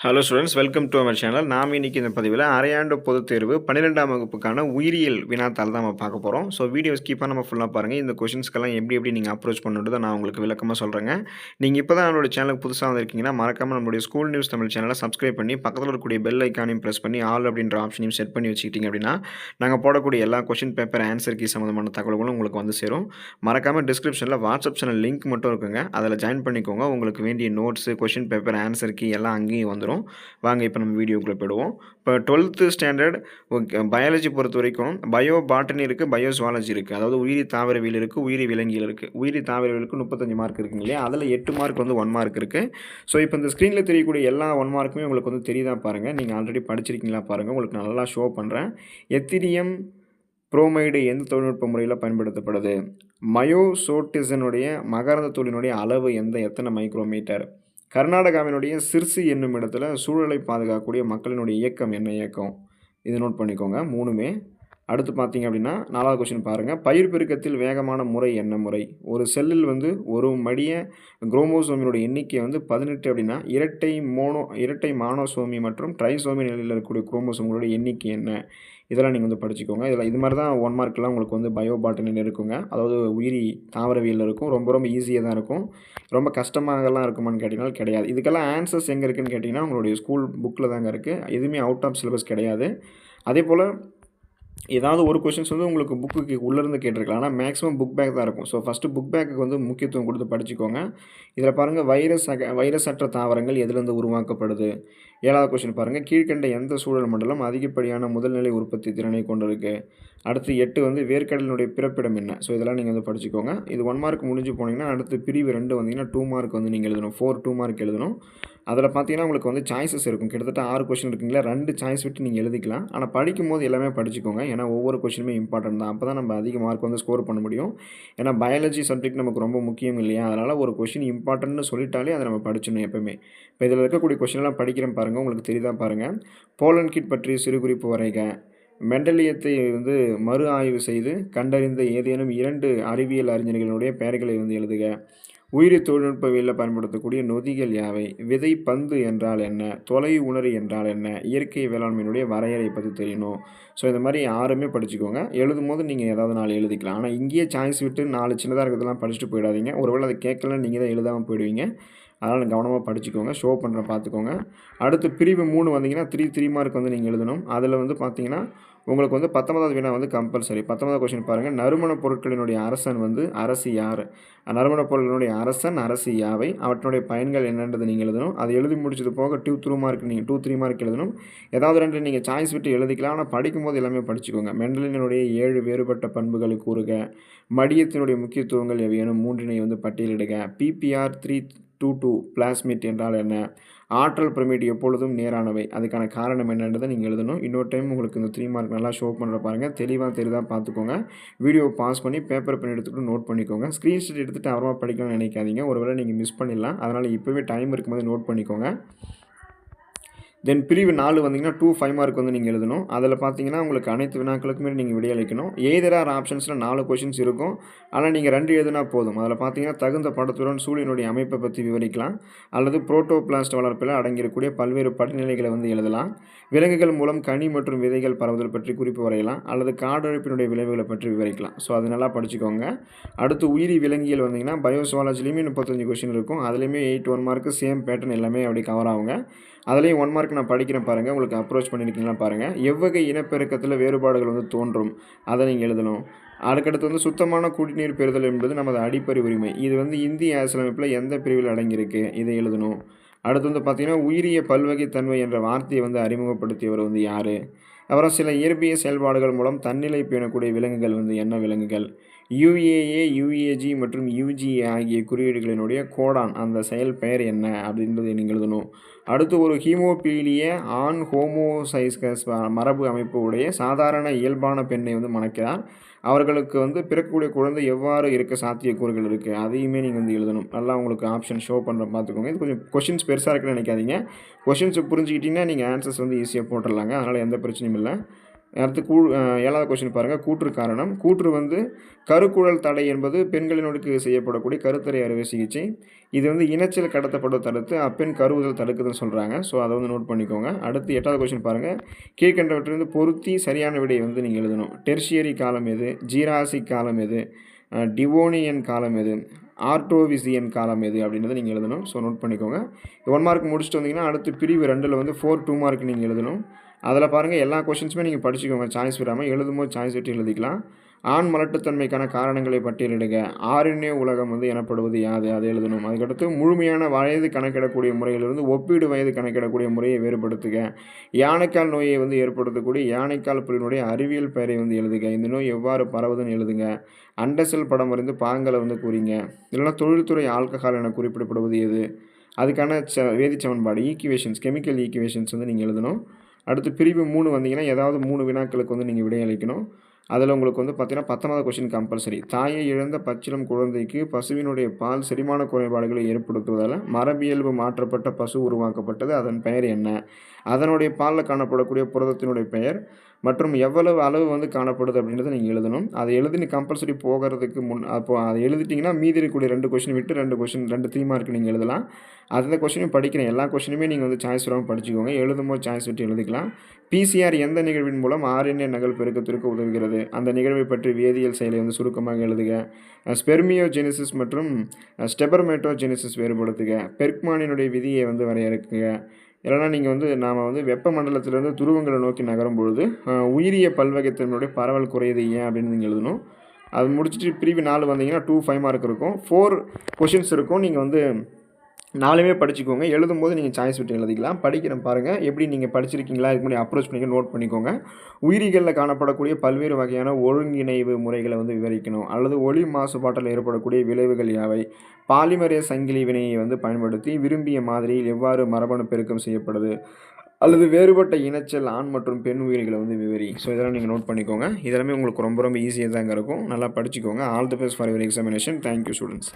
Hello students, welcome to our channel. நாம் இன்னைக்கு இந்த பதிவில் அரையாண்டு பொதுத் தேர்வு 12ஆம் வகுப்புக்கான உயிரியல் வினாத்தாள் தான் நம்ம பார்க்க போகிறோம். ஸோ வீடியோ ஸ்கிப் பண்ணாமல் ஃபுல்லாக பாருங்கள். இந்த கொஷின்ஸ்க்கெல்லாம் எப்படி நீங்கள் அப்ரோச் பண்ணுன்றதை நான் உங்களுக்கு விளக்கமாக சொல்கிறேங்க. நீங்கள் இப்போ தான் நம்மளோட சேனலுக்கு புதுசாக வந்திருக்கீங்கன்னா மறக்காமல் நம்மளுடைய ஸ்கூல் நியூஸ் தமிழ் சேனலை சப்ஸ்கிரைப் பண்ணி பக்கத்தில் இருக்கக்கூடிய பெல் ஐக்கானையும் ப்ரெஸ் பண்ணி ஆல் அப்படின்ற ஆப்ஷனையும் செட் பண்ணி வச்சுக்கிட்டீங்க அப்படின்னா நாங்கள் போடக்கூடிய எல்லா கொஷின் பேப்பர் ஆன்சர் கீ சம்மந்தமான தகவல்களும் உங்களுக்கு வந்து சேரும். மறக்காமல் டிஸ்கிரிப்ஷனில் வாட்ஸ்அப் சேனல் லிங்க் மட்டும் இருக்குங்க, அதில் ஜாயின் பண்ணிக்கோங்க. உங்களுக்கு வேண்டிய notes, question paper, answer key எல்லாம் அங்கேயும் வந்துடும். வாங்க இப்போ நம்ம வீடியோக்குள்ளே போயிடுவோம். இப்போ 12th ஸ்டாண்டர்ட் பயாலஜி பொறுத்த வரைக்கும் பயோ பாட்டனி இருக்குது, பயோ ஜுவாலஜி இருக்குது. அதாவது உயிரி தாவரவியல் இருக்குது, உயிரி விலங்கியல் இருக்குது. உயிரி தாவரவியலுக்கு 35 மார்க் இருக்குங்க இல்லையா, அதில் 8 மார்க் வந்து 1 மார்க் இருக்குது. ஸோ இப்போ இந்த ஸ்க்ரீனில் தெரியக்கூடிய எல்லா 1 மார்க்குமே உங்களுக்கு வந்து தெரியுதா பாருங்கள். நீங்கள் ஆல்ரெடி படிச்சிருக்கீங்களா பாருங்கள். உங்களுக்கு நல்லா ஷோ பண்ணுறேன். எத்திரியம் புரோமைடு எந்த தொழில்நுட்ப முறையில் பயன்படுத்தப்படுது? மயோசோட்டிசனுடைய மகரந்த தூளினுடைய அளவு எத்தனை மைக்ரோமீட்டர்? கர்நாடகாவினுடைய சிர்சி என்னும் இடத்துல சூழலை பாதுகாக்கக்கூடிய மக்களினுடைய இயக்கம் என்ன இயக்கம்? இது நோட் பண்ணிக்கோங்க மூணுமே. அடுத்து பார்த்தீங்க அப்படின்னா 4வது கொஸ்டின் பாருங்கள். பயிர் பெருக்கத்தில் வேகமான முறை என்ன முறை? ஒரு செல்லில் வந்து ஒரு மடிய குரோமோசோமினுடைய எண்ணிக்கை வந்து 18 அப்படின்னா இரட்டை மானோசோமி மற்றும் ட்ரைசோமி நிலையில் இருக்கக்கூடிய குரோமோசோம்களுடைய எண்ணிக்கை என்ன? இதெல்லாம் நீங்கள் வந்து படிச்சுக்கோங்க. இது மாதிரி தான் 1 மார்க்கெலாம் உங்களுக்கு வந்து பயோ பாட்டனியில் இருக்குங்க. அதாவது உயிரி தாவரவியலில் இருக்கும். ரொம்ப ஈஸியாக தான் இருக்கும். ரொம்ப கஷ்டமாகலாம் இருக்குமான்னு கேட்டிங்கன்னா கிடையாது. இதுக்கெல்லாம் ஆன்சர்ஸ் எங்கே இருக்குதுன்னு கேட்டிங்கன்னா உங்களுடைய ஸ்கூல் புக்கில் தாங்க இருக்குது. எதுவுமே அவுட் ஆஃப் சிலபஸ் கிடையாது. அதே போல் ஏதாவது ஒரு கொஷின்ஸ் வந்து உங்களுக்கு புக்குக்கு உள்ளேருந்து கேட்டிருக்கலாம். ஆனால் மேக்ஸிமம் புக் பேக் தான் இருக்கும். ஸோ ஃபஸ்ட்டு புக் பேக்குக்கு வந்து முக்கியத்துவம் கொடுத்து படிச்சுக்கோங்க. இதில் பாருங்கள், வைரஸ் அற்ற தாவரங்கள் எதுலேருந்து உருவாக்கப்படுது? 7வது கொஷின் பாருங்கள். கீழ்கண்ட எந்த சூழல் மண்டலம் அதிகப்படியான முதல்நிலை உற்பத்தி திறனை கொண்டிருக்கு? அடுத்து 8 வந்து வேர்க்கடலினுடைய பிறப்பிடம் என்ன? ஸோ இதெல்லாம் நீங்கள் வந்து படிச்சுக்கோங்க. இது 1 மார்க் முடிஞ்சு போனீங்கன்னா அடுத்து பிரிவு 2 வந்தீங்கன்னா 2 மார்க் வந்து நீங்கள் எழுதணும். 2 மார்க் எழுதணும். அதில் பார்த்தீங்கன்னா உங்களுக்கு வந்து சாய்ஸஸ் இருக்கும். கிட்டத்தட்ட 6 கொஷின் இருக்குங்களா, 2 சாய்ஸ் விட்டு நீங்கள் எழுதிக்கலாம். ஆனால் படிக்கும்போது எல்லாமே படிச்சுக்கோங்க. ஏன்னா ஒவ்வொரு கொஷினுமே இம்பார்ட்டன்ட் தான். அப்போ தான் நம்ம அதிக மார்க் வந்து ஸ்கோர் பண்ண முடியும். ஏன்னா பயாலஜி சப்ஜெக்ட் நமக்கு ரொம்ப முக்கியம் இல்லையா, அதனால் ஒரு கொஷின் இம்பார்ட்டன்ட்னு சொல்லிட்டாலே அதை நம்ம படிச்சிடணும் எப்போவுமே. இப்போ இதில் இருக்கக்கூடிய கொஷினெல்லாம் படிக்கிறேன் பாருங்கள், உங்களுக்கு தெரியுதா பாருங்கள். போலன் கிட் பற்றி சிறு குறிப்பு வரைக. மெண்டலியத்தை வந்து மறு ஆய்வு செய்து கண்டறிந்த ஏதேனும் 2 அறிவியல் அறிஞர்களுடைய பெயர்களை வந்து எழுதுக. உயிரி தொழில்நுட்பவியலில் பயன்படுத்தக்கூடிய நொதிகள் யாவை? விதை பந்து என்றால் என்ன? தொலை உணரி என்றால் என்ன? இயற்கை வேளாண்மையினுடைய வரையறை பற்றி தெரியணும். ஸோ இந்த மாதிரி 6மே படிச்சுக்கோங்க. எழுதும் போது நீங்கள் ஏதாவது 4 எழுதிக்கலாம். ஆனால் இங்கேயே சாய்ஸ் விட்டு 4 சின்னதாக இருக்கிறதெல்லாம் படிச்சுட்டு போயிடாதீங்க. ஒருவேளை அதை கேட்கலன்னு நீங்கள் தான் எழுதாமல் போயிடுவீங்க. அதனால் கவனமாக படிச்சுக்கோங்க. ஷோ பண்ணுறேன் பார்த்துக்கோங்க. அடுத்து பிரிவு 3 வந்தீங்கன்னா 3 மார்க் வந்து நீங்கள் எழுதணும். அதில் வந்து பார்த்தீங்கன்னா உங்களுக்கு வந்து 19வது வினா வந்து கம்பல்சரி. 19வது கொஸ்டின் பாருங்கள். நறுமணப் பொருட்களினுடைய அரசன் வந்து அரசி யார்? நறுமணப் பொருட்களினுடைய அரசன் அரசி யாவை? அவற்றினுடைய பயன்கள் என்னன்றது நீங்கள் எழுதணும். அது எழுதி முடிச்சது போக 2 மார்க் நீங்கள் 3 மார்க் எழுதணும். ஏதாவது 2 நீங்கள் சாய்ஸ் விட்டு எழுதிக்கலாம். ஆனால் படிக்கும்போது எல்லாமே படிச்சுக்கோங்க. மெண்டலினுடைய 7 வேறுபட்ட பண்புகளை கூறுக. மடியத்தினுடைய முக்கியத்துவங்கள் எவையேனும் 3 வந்து பட்டியலிடுக. பிபிஆர் 322 பிளாஸ்மிட் என்றால் என்ன? ஆற்றல் பிரமிட் எப்பொழுதும் நேரானவை, அதுக்கான காரணம் என்னன்றதை நீங்கள் எழுதணும். இன்னொரு டைம் உங்களுக்கு இந்த 3 மார்க் நல்லா ஷோ பண்ணுற பாருங்கள். தெளிவாக தெரியுதா பார்த்துக்கோங்க. வீடியோ பாஸ் பண்ணி பேப்பர் பென் எடுத்துகிட்டு நோட் பண்ணிக்கோங்க. ஸ்க்ரீன்ஷாட் எடுத்துகிட்டு அப்புறமா படிக்கணும்னு நினைக்காதீங்க. ஒருவேளை நீங்கள் மிஸ் பண்ணிடலாம். அதனால் இப்போவே டைம் இருக்கும்போது நோட் பண்ணிக்கோங்க. தென் பிரிவு 4 வந்தீங்கன்னா 5 மார்க் வந்து நீங்கள் எழுதணும். அதில் பார்த்தீங்கன்னா உங்களுக்கு அனைத்து வினாக்களுக்குமே நீங்கள் விடையளிக்கணும். எய்தர் ஆப்ஷன்ஸில் 4 கொஷின்ஸ் இருக்கும். ஆனால் நீங்கள் 2 எழுதினா போதும். அதில் பார்த்தீங்கன்னா தகுந்த படத்துடன் சூழலினுடைய அமைப்பை பற்றி விவரிக்கலாம். அல்லது புரோட்டோபிளாஸ்ட் வளர்ப்பில் அடங்கியிருக்கக்கூடிய பல்வேறு படிநிலைகளை வந்து எழுதலாம். விலங்குகள் மூலம் கனி மற்றும் விதைகள் பரவுதல் பற்றி குறிப்பு வரையலாம். அல்லது காடழிப்பினுடைய விளைவுகளை பற்றி விவரிக்கலாம். ஸோ அது நல்லா படிச்சுக்கோங்க. அடுத்து உயிரி விலங்கியல் வந்தீங்கன்னா பயோசுவாலஜிலையுமே 35 கொஷின் இருக்கும். அதுலேயுமே 8 1 மார்க்கு சேம் பேட்டர்ன் எல்லாமே அப்படி கவர் ஆகுங்க. அதுலேயும் 1 மார்க் நான் படிக்கிறேன் பாருங்கள். உங்களுக்கு அப்ரோச் பண்ணியிருக்கீங்களா பாருங்கள். எவ்வகை இனப்பெருக்கத்தில் வேறுபாடுகள் வந்து தோன்றும், அதை நீங்கள் எழுதணும். அதுக்கடுத்து வந்து சுத்தமான குடிநீர் பெறுதல் என்பது நமது அடிப்படை உரிமை. இது வந்து இந்திய அரசியலமைப்பில் எந்த பிரிவில் அடங்கியிருக்கு, இதை எழுதணும். அடுத்து வந்து பார்த்திங்கன்னா உயிரிய பல்வகைத்தன்மை என்ற வார்த்தையை வந்து அறிமுகப்படுத்தியவர் வந்து யார்? அப்புறம் சில இயற்பியல் செயல்பாடுகள் மூலம் தன்னிலை பேணக்கூடிய விலங்குகள் வந்து என்ன விலங்குகள்? UAA, UAG மற்றும் UGA ஆகிய குறியீடுகளினுடைய கோடான் அந்த செயல் பெயர் என்ன அப்படின்றத நீங்கள் எழுதணும். அடுத்து ஒரு ஹீமோபீலிய ஆண் ஹோமோசைஸ்கஸ் மரபு அமைப்பு உடைய சாதாரண இயல்பான பெண்ணை வந்து மணக்கிறார். அவர்களுக்கு வந்து பிறக்கக்கூடிய குழந்தை எவ்வாறு இருக்க சாத்தியக்கூறுகள் இருக்குது, அதையுமே நீங்கள் வந்து எழுதணும். நல்லா உங்களுக்கு ஆப்ஷன் ஷோ பண்ணுற பார்த்துக்கோங்க. இது கொஞ்சம் கொஷின்ஸ் பெருசாக இருக்குன்னு நினைக்காதீங்க. கொஷின்ஸை புரிஞ்சுக்கிட்டிங்கன்னா நீங்கள் ஆன்சர்ஸ் வந்து ஈஸியாக போட்டுடலாங்க. அதனால் எந்த பிரச்சனையும் இல்லை. அடுத்து 7வது கொஸ்டின் பாருங்கள். கூற்று காரணம். கூற்று வந்து கருக்குழல் தடை என்பது பெண்களினோருக்கு செய்யப்படக்கூடிய கருத்தடை அறுவை சிகிச்சை. இது வந்து இனச்சல் கடத்தப்படுவதை தடுத்து அப்பெண் கருவுதல் தடுக்குதுன்னு சொல்கிறாங்க. ஸோ அதை வந்து நோட் பண்ணிக்கோங்க. அடுத்து 8வது கொஸ்டின் பாருங்கள். கீழ்கண்டவற்றிலிருந்து பொருத்தி சரியான விடையை வந்து நீங்கள் எழுதணும். டெர்ஷியரி காலம் எது, ஜீராசிக் காலம் எது, டிவோனியன் காலம் எது, ஆர்டோவிசியன் காலம் எது அப்படின்றத நீங்கள் எழுதணும். ஸோ நோட் பண்ணிக்கோங்க. 1 மார்க் முடிச்சுட்டு வந்தீங்கன்னா அடுத்து பிரிவு 2ல் வந்து 2 மார்க் நீங்கள் எழுதணும். அதில் பாருங்கள் எல்லா கொஷின்ஸுமே நீங்கள் படிச்சுக்கோங்க. சாய்ஸ் விடாமல் எழுதும்போது சாய்ஸ் விட்டு எழுதிக்கலாம். ஆண் மலட்டுத்தன்மைக்கான காரணங்களை பட்டியலிடுக. ஆர்என்ஏ உலகம் வந்து எனப்படுவது யாது, அதை எழுதணும். அதுக்கடுத்து முழுமையான வயது கணக்கிடக்கூடிய முறையிலிருந்து ஒப்பீடு வயது கணக்கிடக்கூடிய முறையை வேறுபடுத்துக. யானைக்கால் நோயை வந்து ஏற்படுத்தக்கூடிய யானைக்கால் புலினுடைய அறிவியல் பெயரை வந்து எழுதுக. இந்த நோய் எவ்வாறு பரவுதுன்னு எழுதுங்க. அண்டசெல் படம் வரைந்து பாங்களை வந்து கூறிங்க. இல்லைனா தொழில்துறை ஆல்கஹால் என குறிப்பிடப்படுவது எது, அதுக்கான வேதிச் சமன்பாடு ஈக்குவேஷன்ஸ், கெமிக்கல் ஈக்குவேஷன்ஸ் வந்து நீங்கள் எழுதணும். அடுத்து பிரிவு 3 வந்தீங்கன்னா ஏதாவது 3 வினாக்களுக்கு வந்து நீங்கள் விடையளிக்கணும். அதில் உங்களுக்கு வந்து பார்த்தீங்கன்னா 19வது கொஸ்டின் கம்பல்சரி. தாயை இழந்த பச்சிளம் குழந்தைக்கு பசுவினுடைய பால் செரிமான குறைபாடுகளை ஏற்படுத்துவதால் மரபியல்பு மாற்றப்பட்ட பசு உருவாக்கப்பட்டது. அதன் பெயர் என்ன? அதனுடைய பாலில் காணப்படக்கூடிய புரதத்தினுடைய பெயர் மற்றும் எவ்வளவு அளவு வந்து காணப்படுது அப்படின்றத நீங்கள் எழுதணும். அதை எழுதி கம்பல்சரி போகிறதுக்கு அப்போ அதை எழுதிட்டிங்கன்னா மீதி இருக்கக்கூடிய 2 கொஸ்டின் விட்டு 2 3 மார்க் நீங்கள் எழுதலாம். அந்த கொஸ்டினும் படிக்கிறேன். எல்லா கொஸ்டினுமே நீங்கள் வந்து சாய்ஸ் விடாமல் படிச்சுக்கோங்க. எழுதும்போது சாய்ஸ் விட்டு எழுதிக்கலாம். பிசிஆர் எந்த நிகழ்வின் மூலம் ஆர்என்ஏ நகல் பெருக்கத்திற்கு உதவுகிறது? அந்த நிகழ்வை பற்றி வேதியியல் செயலை வந்து சுருக்கமாக எழுதுக. ஸ்பெர்மியோஜெனிசிஸ் மற்றும் ஸ்டெபர்மேட்டோஜெனிசிஸ் வேறுபடுத்துக. பெர்க்மானினுடைய விதியை வந்து வரையறுக்குக. இல்லைனா நீங்கள் வந்து நாம் வந்து வெப்பமண்டலத்திலேருந்து துருவங்களை நோக்கி நகரும் பொழுது உயிரிய பல்வகைத்தன்மையுடைய பரவல் குறையுது ஏன் அப்படின்னு நீங்கள் எழுதணும். அது முடிச்சுட்டு பிரிவு 4 வந்தீங்கன்னா 5 மார்க் இருக்கும். 4 கொஷின்ஸ் இருக்கும். நீங்கள் வந்து 4மே படிச்சுக்கோங்க. எழுதும்போது நீங்கள் சாய்ஸ் விட்டு எழுதிக்கலாம். படிக்கிறேன் பாருங்கள். எப்படி நீங்கள் படிச்சிருக்கீங்களா, இதுக்கு முன்னாடி அப்ரோச் பண்ணிக்க நோட் பண்ணிக்கோங்க. உயிரிகளில் காணப்படக்கூடிய பல்வேறு வகையான ஒருங்கிணைவு முறைகளை வந்து விவரிக்கணும். அல்லது ஒளி மாசுபாட்டில் ஏற்படக்கூடிய விளைவுகள் யாவை? பாலிமரேஸ் சங்கிலி வினையை வந்து பயன்படுத்தி விரும்பிய மாதிரியில் எவ்வாறு மரபணு பெருக்கம் செய்யப்படுது? அல்லது வேறுபட்ட இனச்சல் ஆண் மற்றும் பெண் உயிரிகளை வந்து விவரி. ஸோ இதெல்லாம் நீங்கள் நோட் பண்ணிக்கோங்க. இதெல்லாமே உங்களுக்கு ரொம்ப ஈஸியாக தாங்க இருக்கும். நல்லா படிச்சுக்கோங்க. All the best for your examination. Thank you students.